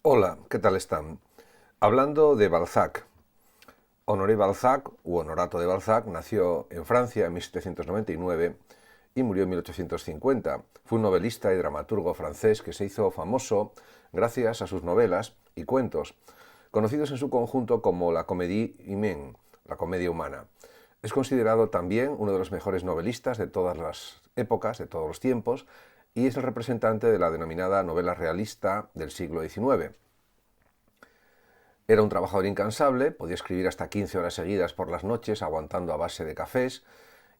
Hola, ¿qué tal están? Hablando de Balzac. Honoré Balzac, u Honorato de Balzac, nació en Francia en 1799 y murió en 1850. Fue un novelista y dramaturgo francés que se hizo famoso gracias a sus novelas y cuentos, conocidos en su conjunto como la Comédie humaine, la comedia humana. Es considerado también uno de los mejores novelistas de todas las épocas, de todos los tiempos, y es el representante de la denominada novela realista del siglo XIX. Era un trabajador incansable, podía escribir hasta 15 horas seguidas por las noches, aguantando a base de cafés,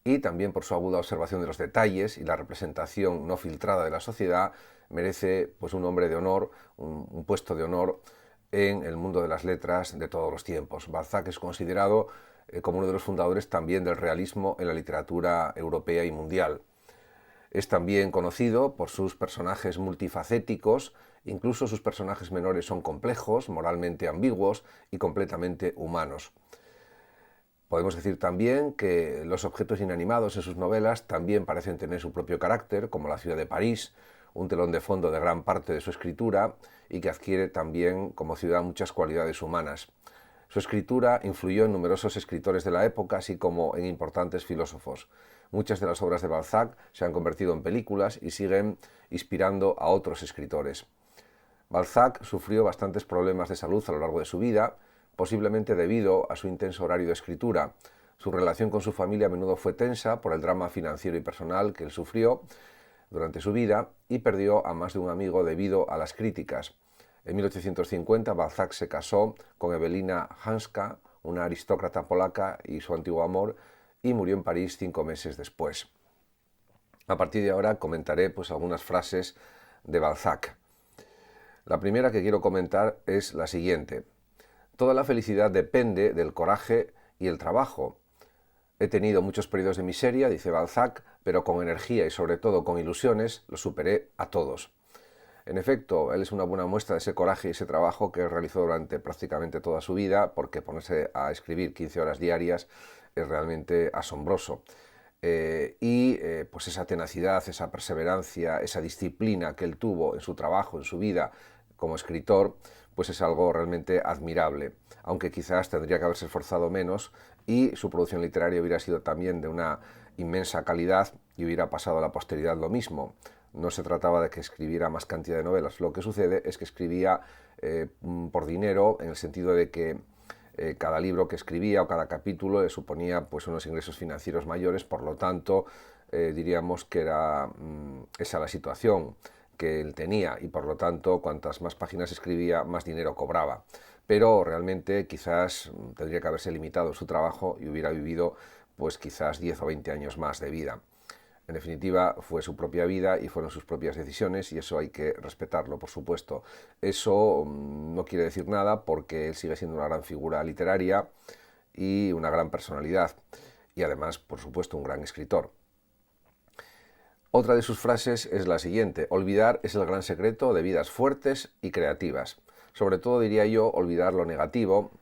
y también por su aguda observación de los detalles y la representación no filtrada de la sociedad, merece pues, un hombre de honor, un puesto de honor en el mundo de las letras de todos los tiempos. Balzac es considerado como uno de los fundadores también del realismo en la literatura europea y mundial. Es también conocido por sus personajes multifacéticos, incluso sus personajes menores son complejos, moralmente ambiguos y completamente humanos. Podemos decir también que los objetos inanimados en sus novelas también parecen tener su propio carácter, como la ciudad de París, un telón de fondo de gran parte de su escritura y que adquiere también como ciudad muchas cualidades humanas. Su escritura influyó en numerosos escritores de la época, así como en importantes filósofos. Muchas de las obras de Balzac se han convertido en películas y siguen inspirando a otros escritores. Balzac sufrió bastantes problemas de salud a lo largo de su vida, posiblemente debido a su intenso horario de escritura. Su relación con su familia a menudo fue tensa por el drama financiero y personal que él sufrió durante su vida y perdió a más de un amigo debido a las críticas. En 1850 Balzac se casó con Ewelina Hanska, una aristócrata polaca y su antiguo amor, y murió en París 5 meses después. A partir de ahora comentaré pues, algunas frases de Balzac. La primera que quiero comentar es la siguiente. Toda la felicidad depende del coraje y el trabajo. He tenido muchos periodos de miseria, dice Balzac, pero con energía y sobre todo con ilusiones los superé a todos. En efecto, él es una buena muestra de ese coraje y ese trabajo que realizó durante prácticamente toda su vida, porque ponerse a escribir 15 horas diarias es realmente asombroso. Pues esa tenacidad, esa perseverancia, esa disciplina que él tuvo en su trabajo, en su vida como escritor, pues es algo realmente admirable, aunque quizás tendría que haberse esforzado menos y su producción literaria hubiera sido también de una inmensa calidad y hubiera pasado a la posteridad lo mismo. No se trataba de que escribiera más cantidad de novelas, lo que sucede es que escribía por dinero, en el sentido de que cada libro que escribía o cada capítulo suponía pues, unos ingresos financieros mayores, por lo tanto diríamos que era esa la situación que él tenía y por lo tanto cuantas más páginas escribía más dinero cobraba, pero realmente quizás tendría que haberse limitado su trabajo y hubiera vivido pues quizás 10 o 20 años más de vida. En definitiva, fue su propia vida y fueron sus propias decisiones y eso hay que respetarlo, por supuesto. Eso no quiere decir nada porque él sigue siendo una gran figura literaria y una gran personalidad y además, por supuesto, un gran escritor. Otra de sus frases es la siguiente: olvidar es el gran secreto de vidas fuertes y creativas. Sobre todo diría yo olvidar lo negativo,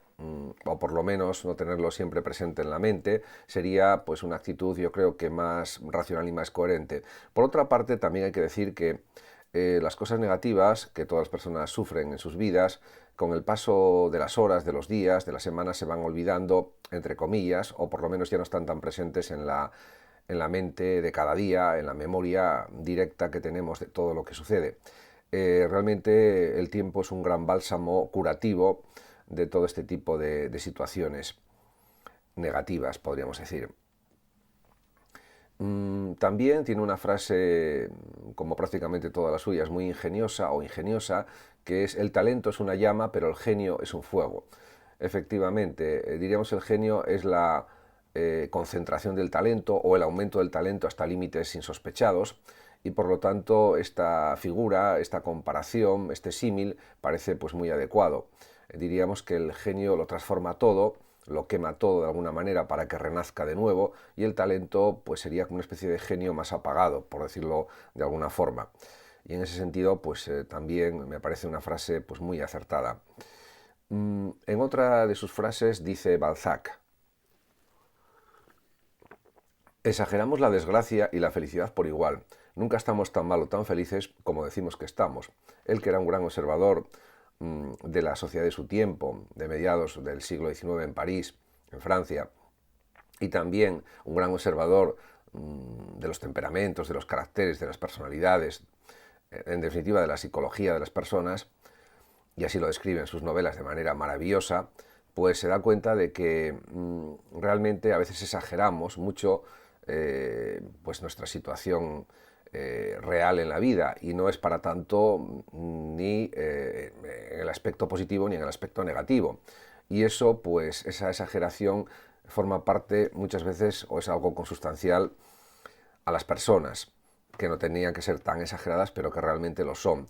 o por lo menos no tenerlo siempre presente en la mente, sería pues una actitud yo creo que más racional y más coherente. Por otra parte, también hay que decir que las cosas negativas que todas las personas sufren en sus vidas, con el paso de las horas, de los días, de las semanas, se van olvidando, entre comillas, o por lo menos ya no están tan presentes en la mente de cada día, en la memoria directa que tenemos de todo lo que sucede. Realmente el tiempo es un gran bálsamo curativo de todo este tipo de situaciones negativas, podríamos decir. También tiene una frase, como prácticamente todas las suyas, muy ingeniosa o ingeniosa, que es: el talento es una llama, pero el genio es un fuego. Efectivamente, diríamos el genio es la concentración del talento o el aumento del talento hasta límites insospechados, y por lo tanto esta figura, esta comparación, este símil parece pues muy adecuado. Diríamos que el genio lo transforma todo, lo quema todo de alguna manera para que renazca de nuevo, y el talento pues sería como una especie de genio más apagado, por decirlo de alguna forma. Y en ese sentido pues también me parece una frase pues muy acertada. En otra de sus frases dice Balzac: exageramos la desgracia y la felicidad por igual. Nunca estamos tan mal o tan felices como decimos que estamos. Él, que era un gran observador de la sociedad de su tiempo, de mediados del siglo XIX en París, en Francia, y también un gran observador de los temperamentos, de los caracteres, de las personalidades, en definitiva de la psicología de las personas, y así lo describe en sus novelas de manera maravillosa, pues se da cuenta de que realmente a veces exageramos mucho pues nuestra situación real en la vida, y no es para tanto ni en el aspecto positivo ni en el aspecto negativo. Y eso, pues esa exageración forma parte muchas veces, o es algo consustancial a las personas, que no tenían que ser tan exageradas, pero que realmente lo son.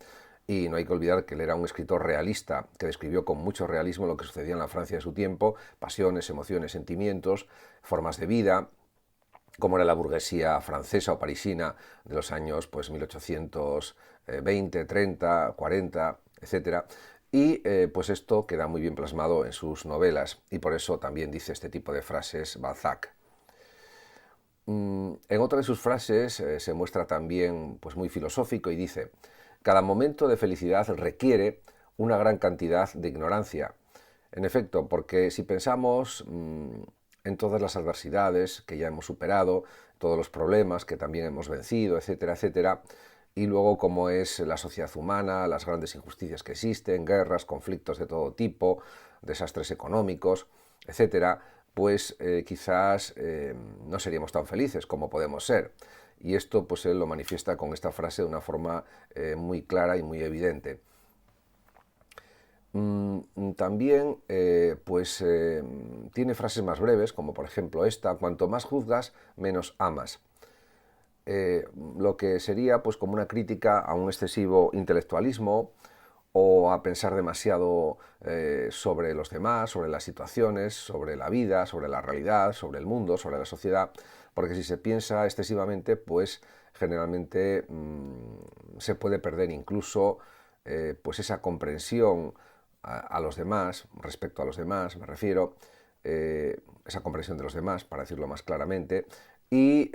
Y no hay que olvidar que él era un escritor realista, que describió con mucho realismo lo que sucedía en la Francia de su tiempo: pasiones, emociones, sentimientos, formas de vida, como era la burguesía francesa o parisina de los años pues 1820, 30, 40, etc. Y pues esto queda muy bien plasmado en sus novelas, y por eso también dice este tipo de frases Balzac. En otra de sus frases se muestra también pues muy filosófico y dice: cada momento de felicidad requiere una gran cantidad de ignorancia. En efecto, porque si pensamos en todas las adversidades que ya hemos superado, todos los problemas que también hemos vencido, etcétera, etcétera, y luego cómo es la sociedad humana, las grandes injusticias que existen, guerras, conflictos de todo tipo, desastres económicos, etcétera, pues quizás no seríamos tan felices como podemos ser. Y esto pues él lo manifiesta con esta frase de una forma muy clara y muy evidente. También pues tiene frases más breves, como por ejemplo esta: cuanto más juzgas, menos amas. Lo que sería pues como una crítica a un excesivo intelectualismo, o a pensar demasiado sobre los demás, sobre las situaciones, sobre la vida, sobre la realidad, sobre el mundo, sobre la sociedad, porque si se piensa excesivamente, pues generalmente se puede perder incluso pues esa comprensión a los demás, respecto a los demás, me refiero, esa comprensión de los demás, para decirlo más claramente, y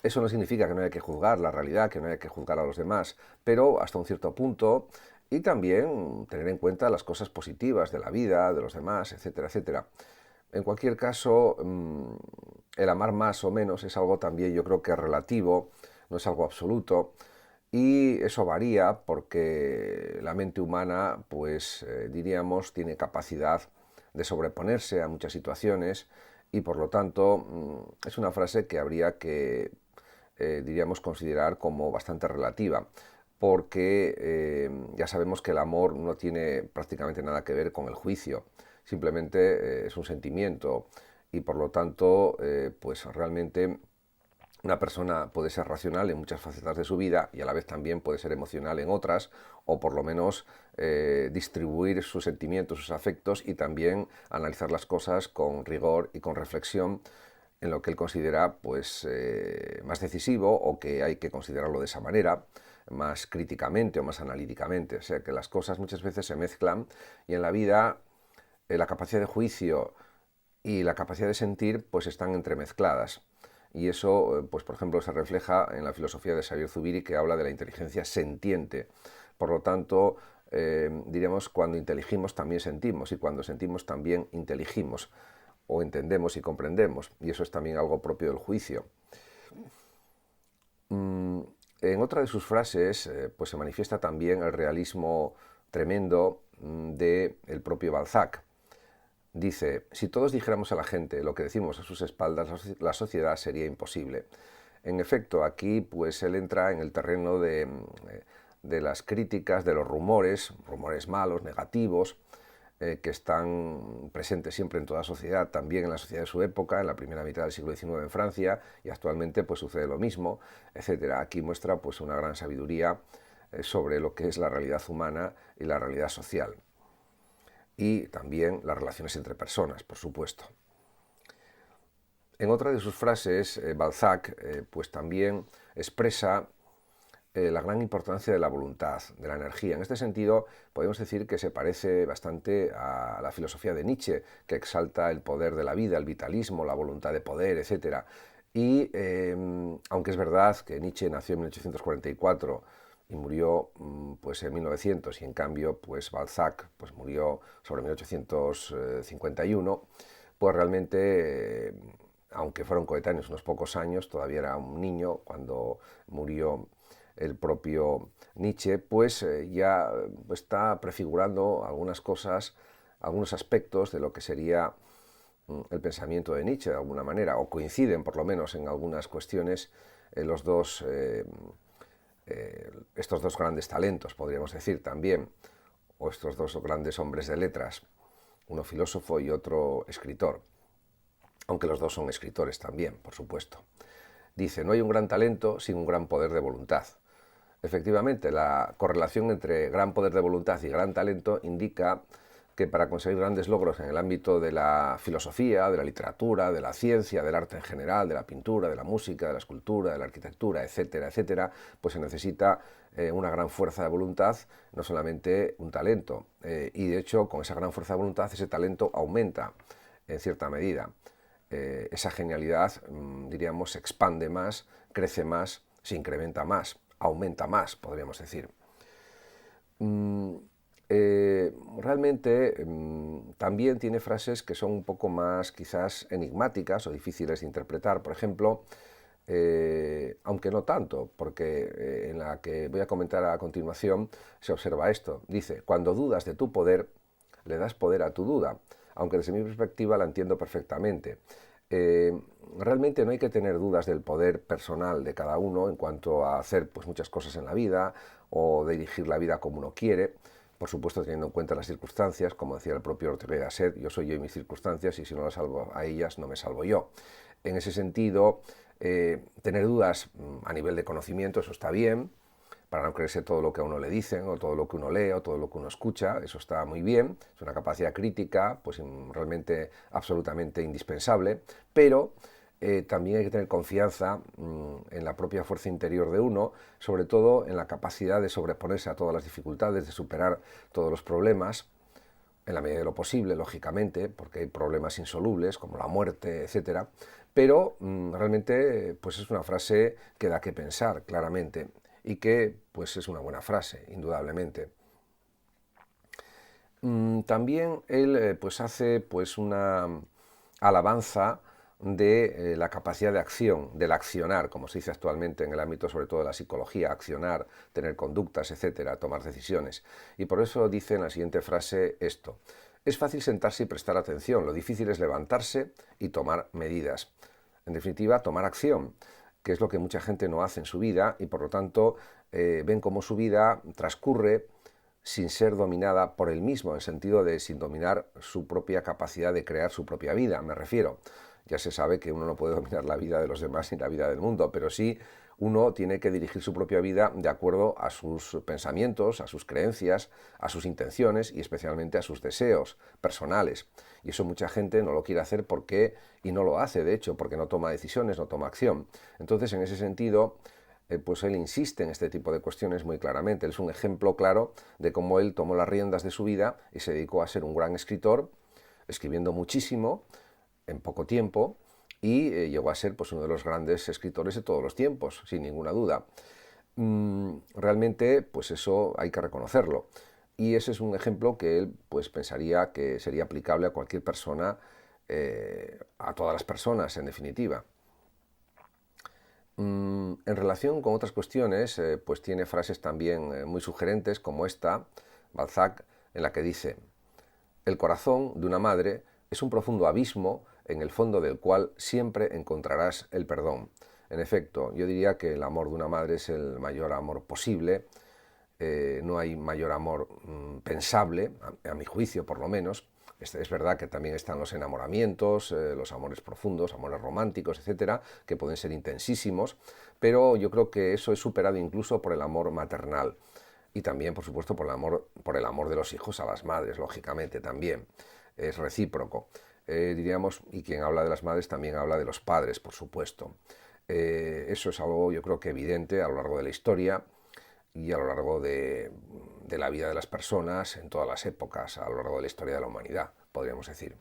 eso no significa que no haya que juzgar la realidad, que no haya que juzgar a los demás, pero hasta un cierto punto, y también tener en cuenta las cosas positivas de la vida, de los demás, etcétera, etcétera. En cualquier caso, el amar más o menos es algo también, yo creo, que relativo, no es algo absoluto, y eso varía porque la mente humana, pues diríamos, tiene capacidad de sobreponerse a muchas situaciones, y por lo tanto es una frase que habría que, diríamos, considerar como bastante relativa, porque ya sabemos que el amor no tiene prácticamente nada que ver con el juicio, simplemente es un sentimiento, y por lo tanto pues realmente una persona puede ser racional en muchas facetas de su vida, y a la vez también puede ser emocional en otras, o por lo menos distribuir sus sentimientos, sus afectos, y también analizar las cosas con rigor y con reflexión en lo que él considera pues más decisivo, o que hay que considerarlo de esa manera, más críticamente o más analíticamente. O sea que las cosas muchas veces se mezclan, y en la vida la capacidad de juicio y la capacidad de sentir pues están entremezcladas. Y eso, pues por ejemplo, se refleja en la filosofía de Xavier Zubiri, que habla de la inteligencia sentiente. Por lo tanto, diríamos, cuando inteligimos también sentimos, y cuando sentimos también inteligimos, o entendemos y comprendemos, y eso es también algo propio del juicio. En otra de sus frases pues se manifiesta también el realismo tremendo del propio Balzac. Dice: si todos dijéramos a la gente lo que decimos a sus espaldas, la sociedad sería imposible. En efecto, aquí pues él entra en el terreno de las críticas, de los rumores malos, negativos, que están presentes siempre en toda sociedad, también en la sociedad de su época, en la primera mitad del siglo XIX en Francia, y actualmente pues sucede lo mismo, etcétera. Aquí muestra pues una gran sabiduría sobre lo que es la realidad humana y la realidad social, y también las relaciones entre personas, por supuesto. En otra de sus frases, Balzac pues también expresa la gran importancia de la voluntad, de la energía. En este sentido, podemos decir que se parece bastante a la filosofía de Nietzsche, que exalta el poder de la vida, el vitalismo, la voluntad de poder, etc. Y aunque es verdad que Nietzsche nació en 1844 y murió pues en 1900, y en cambio pues Balzac pues murió sobre 1851, pues realmente, aunque fueron coetáneos unos pocos años, todavía era un niño cuando murió el propio Nietzsche, pues ya está prefigurando algunas cosas, algunos aspectos de lo que sería el pensamiento de Nietzsche de alguna manera, o coinciden por lo menos en algunas cuestiones los dos, estos dos grandes talentos, podríamos decir también, o estos dos grandes hombres de letras, uno filósofo y otro escritor, aunque los dos son escritores también, por supuesto. Dice, no hay un gran talento sin un gran poder de voluntad. Efectivamente, la correlación entre gran poder de voluntad y gran talento indica que para conseguir grandes logros en el ámbito de la filosofía, de la literatura, de la ciencia, del arte en general, de la pintura, de la música, de la escultura, de la arquitectura, etcétera, etcétera, pues se necesita una gran fuerza de voluntad, no solamente un talento. Y de hecho, con esa gran fuerza de voluntad, ese talento aumenta en cierta medida. Esa genialidad, diríamos, se expande más, crece más, se incrementa más, aumenta más, podríamos decir. Realmente también tiene frases que son un poco más quizás enigmáticas o difíciles de interpretar. Por ejemplo, aunque no tanto, porque en la que voy a comentar a continuación se observa esto. Dice, cuando dudas de tu poder, le das poder a tu duda, aunque desde mi perspectiva la entiendo perfectamente. Realmente no hay que tener dudas del poder personal de cada uno en cuanto a hacer pues, muchas cosas en la vida o dirigir la vida como uno quiere, por supuesto teniendo en cuenta las circunstancias, como decía el propio Ortega y Gasset, yo soy yo y mis circunstancias, y si no las salvo a ellas no me salvo yo. En ese sentido, tener dudas a nivel de conocimiento, eso está bien, para no creerse todo lo que a uno le dicen, o todo lo que uno lee, o todo lo que uno escucha, eso está muy bien, es una capacidad crítica pues realmente absolutamente indispensable, pero también hay que tener confianza en la propia fuerza interior de uno, sobre todo en la capacidad de sobreponerse a todas las dificultades, de superar todos los problemas, en la medida de lo posible, lógicamente, porque hay problemas insolubles como la muerte, etcétera, pero realmente pues es una frase que da que pensar claramente y que pues es una buena frase, indudablemente. También él pues hace pues una alabanza de la capacidad de acción, del accionar, como se dice actualmente en el ámbito sobre todo de la psicología, accionar, tener conductas, etcétera, tomar decisiones. Y por eso dice en la siguiente frase esto: es fácil sentarse y prestar atención, lo difícil es levantarse y tomar medidas. En definitiva, tomar acción, que es lo que mucha gente no hace en su vida y por lo tanto ven cómo su vida transcurre sin ser dominada por él mismo, en el sentido de sin dominar su propia capacidad de crear su propia vida, me refiero. Ya se sabe que uno no puede dominar la vida de los demás ni la vida del mundo, pero sí uno tiene que dirigir su propia vida de acuerdo a sus pensamientos, a sus creencias, a sus intenciones y especialmente a sus deseos personales. Y eso mucha gente no lo quiere hacer y no lo hace, de hecho, porque no toma decisiones, no toma acción. Entonces, en ese sentido, pues él insiste en este tipo de cuestiones muy claramente. Él es un ejemplo claro de cómo él tomó las riendas de su vida y se dedicó a ser un gran escritor, escribiendo muchísimo en poco tiempo, y llegó a ser pues, uno de los grandes escritores de todos los tiempos, sin ninguna duda. Realmente, pues eso hay que reconocerlo. Y ese es un ejemplo que él pues, pensaría que sería aplicable a cualquier persona, a todas las personas, en definitiva. En relación con otras cuestiones, pues tiene frases también muy sugerentes, como esta, Balzac, en la que dice: el corazón de una madre es un profundo abismo en el fondo del cual siempre encontrarás el perdón. En efecto, yo diría que el amor de una madre es el mayor amor posible. No hay mayor amor pensable, a mi juicio por lo menos. Es verdad que también están los enamoramientos, los amores profundos, amores románticos, etcétera, que pueden ser intensísimos, pero yo creo que eso es superado incluso por el amor maternal y también, por supuesto, por el amor de los hijos a las madres, lógicamente también. Es recíproco. Diríamos, y quien habla de las madres también habla de los padres, por supuesto. Eso es algo, yo creo que evidente a lo largo de la historia y a lo largo de la vida de las personas en todas las épocas, a lo largo de la historia de la humanidad, podríamos decir.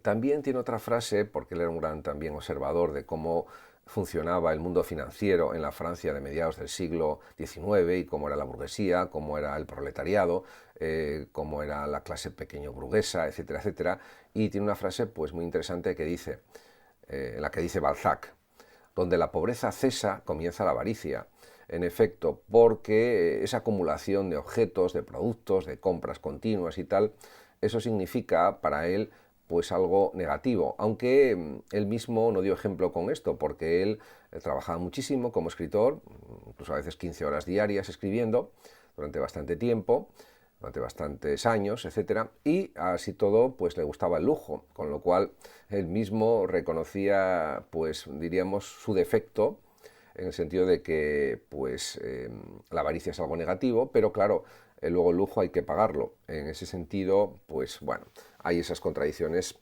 También tiene otra frase, porque él era un gran también observador de cómo funcionaba el mundo financiero en la Francia de mediados del siglo XIX y cómo era la burguesía, cómo era el proletariado, cómo era la clase pequeño burguesa, etcétera, etcétera. Y tiene una frase pues muy interesante que dice, en la que dice Balzac: donde la pobreza cesa, comienza la avaricia. En efecto, porque esa acumulación de objetos, de productos, de compras continuas y tal, eso significa para él pues algo negativo, aunque él mismo no dio ejemplo con esto, porque él trabajaba muchísimo como escritor, incluso a veces 15 horas diarias escribiendo, durante bastante tiempo, durante bastantes años, etcétera, y así todo pues le gustaba el lujo, con lo cual él mismo reconocía, pues diríamos, su defecto, en el sentido de que pues la avaricia es algo negativo, pero claro, luego el lujo hay que pagarlo. En ese sentido, pues bueno, hay esas contradicciones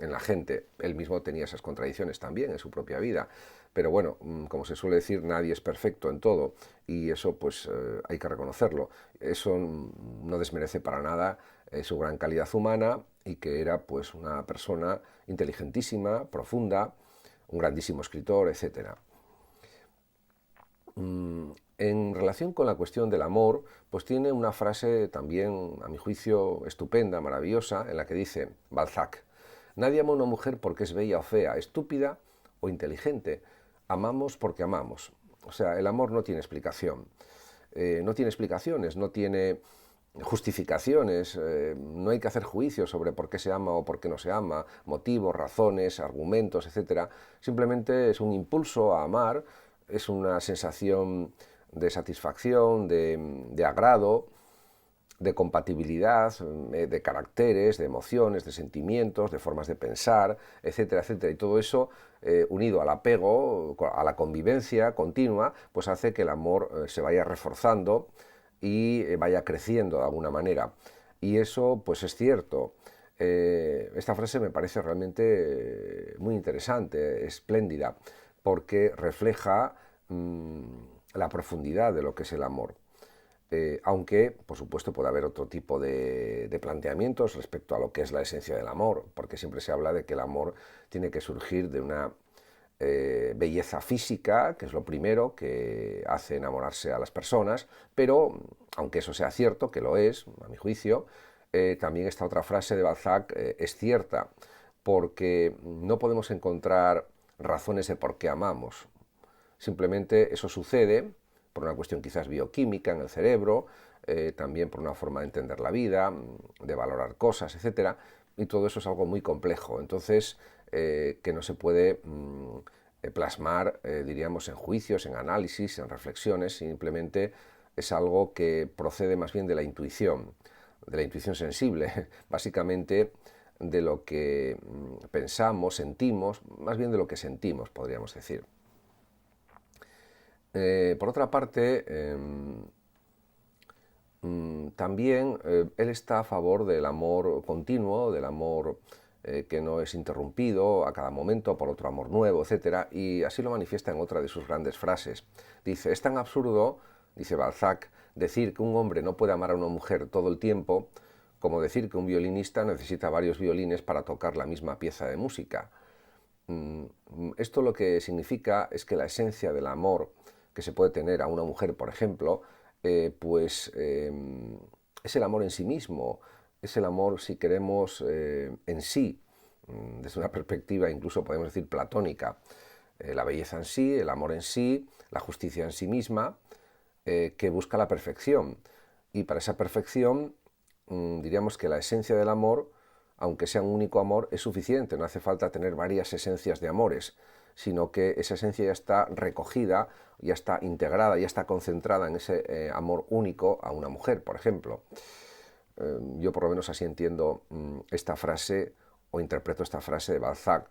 en la gente. Él mismo tenía esas contradicciones también en su propia vida. Pero bueno, como se suele decir, nadie es perfecto en todo y eso pues hay que reconocerlo. Eso no desmerece para nada su gran calidad humana y que era pues una persona inteligentísima, profunda, un grandísimo escritor, etcétera. En relación con la cuestión del amor, pues tiene una frase también, a mi juicio, estupenda, maravillosa, en la que dice Balzac: nadie ama a una mujer porque es bella o fea, estúpida o inteligente. Amamos porque amamos. O sea, el amor no tiene explicación. No tiene explicaciones, no tiene justificaciones, no hay que hacer juicios sobre por qué se ama o por qué no se ama, motivos, razones, argumentos, etcétera. Simplemente es un impulso a amar, es una sensación de satisfacción, de agrado, de compatibilidad, de caracteres, de emociones, de sentimientos, de formas de pensar, etcétera, etcétera. Y todo eso, unido al apego, a la convivencia continua, pues hace que el amor se vaya reforzando y vaya creciendo de alguna manera. Y eso, pues es cierto. Esta frase me parece realmente muy interesante, espléndida, porque refleja la profundidad de lo que es el amor. Aunque, por supuesto, puede haber otro tipo de planteamientos respecto a lo que es la esencia del amor, porque siempre se habla de que el amor tiene que surgir de una belleza física, que es lo primero que hace enamorarse a las personas, pero, aunque eso sea cierto, que lo es, a mi juicio, también esta otra frase de Balzac es cierta, porque no podemos encontrar razones de por qué amamos. Simplemente eso sucede por una cuestión quizás bioquímica en el cerebro, también por una forma de entender la vida, de valorar cosas, etcétera, y todo eso es algo muy complejo. Entonces, que no se puede plasmar, diríamos, en juicios, en análisis, en reflexiones, simplemente es algo que procede más bien de la intuición sensible, básicamente de lo que pensamos, sentimos, más bien de lo que sentimos, podríamos decir. Por otra parte, también él está a favor del amor continuo, del amor que no es interrumpido a cada momento por otro amor nuevo, etc. Y así lo manifiesta en otra de sus grandes frases. Dice: es tan absurdo, dice Balzac, decir que un hombre no puede amar a una mujer todo el tiempo como decir que un violinista necesita varios violines para tocar la misma pieza de música. Esto lo que significa es que la esencia del amor que se puede tener a una mujer, por ejemplo, es el amor en sí mismo, es el amor, si queremos, en sí, desde una perspectiva incluso podemos decir platónica. La belleza en sí, el amor en sí, la justicia en sí misma, que busca la perfección. Y para esa perfección, diríamos que la esencia del amor, aunque sea un único amor, es suficiente, no hace falta tener varias esencias de amores, sino que esa esencia ya está recogida, ya está integrada, ya está concentrada en ese amor único a una mujer, por ejemplo. Yo por lo menos así entiendo esta frase o interpreto esta frase de Balzac.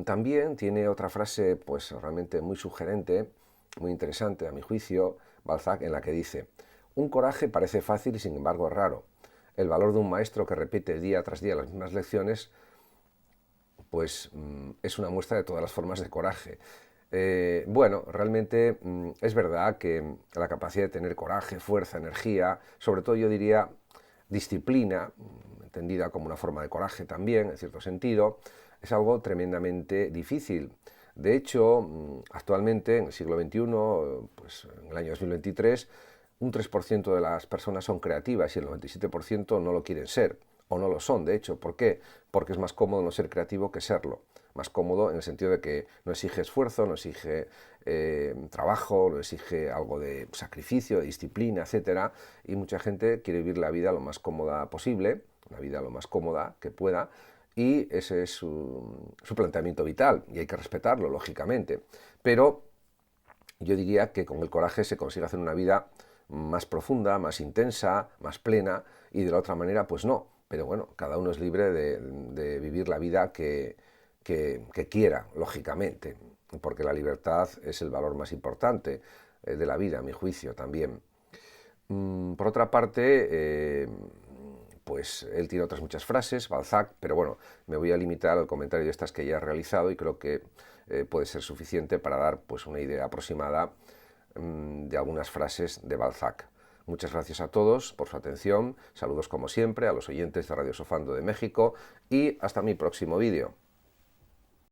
También tiene otra frase pues realmente muy sugerente, muy interesante a mi juicio, Balzac, en la que dice: un coraje parece fácil y sin embargo es raro. El valor de un maestro que repite día tras día las mismas lecciones pues es una muestra de todas las formas de coraje. Bueno, realmente es verdad que la capacidad de tener coraje, fuerza, energía, sobre todo yo diría disciplina, entendida como una forma de coraje también, en cierto sentido, es algo tremendamente difícil. De hecho, actualmente, en el siglo XXI, pues en el año 2023, un 3% de las personas son creativas y el 97% no lo quieren ser, o no lo son, de hecho. ¿Por qué? Porque es más cómodo no ser creativo que serlo. Más cómodo en el sentido de que no exige esfuerzo, no exige trabajo, no exige algo de sacrificio, de disciplina, etcétera. Y mucha gente quiere vivir la vida lo más cómoda posible, una vida lo más cómoda que pueda, y ese es su planteamiento vital, y hay que respetarlo, lógicamente. Pero yo diría que con el coraje se consigue hacer una vida más profunda, más intensa, más plena, y de la otra manera, pues no. Pero bueno, cada uno es libre de vivir la vida que quiera, lógicamente, porque la libertad es el valor más importante de la vida, a mi juicio, también. Por otra parte, pues él tiene otras muchas frases, Balzac, pero bueno, me voy a limitar al comentario de estas que ya he realizado y creo que puede ser suficiente para dar pues una idea aproximada de algunas frases de Balzac. Muchas gracias a todos por su atención, saludos como siempre a los oyentes de Radio Sofando de México y hasta mi próximo vídeo.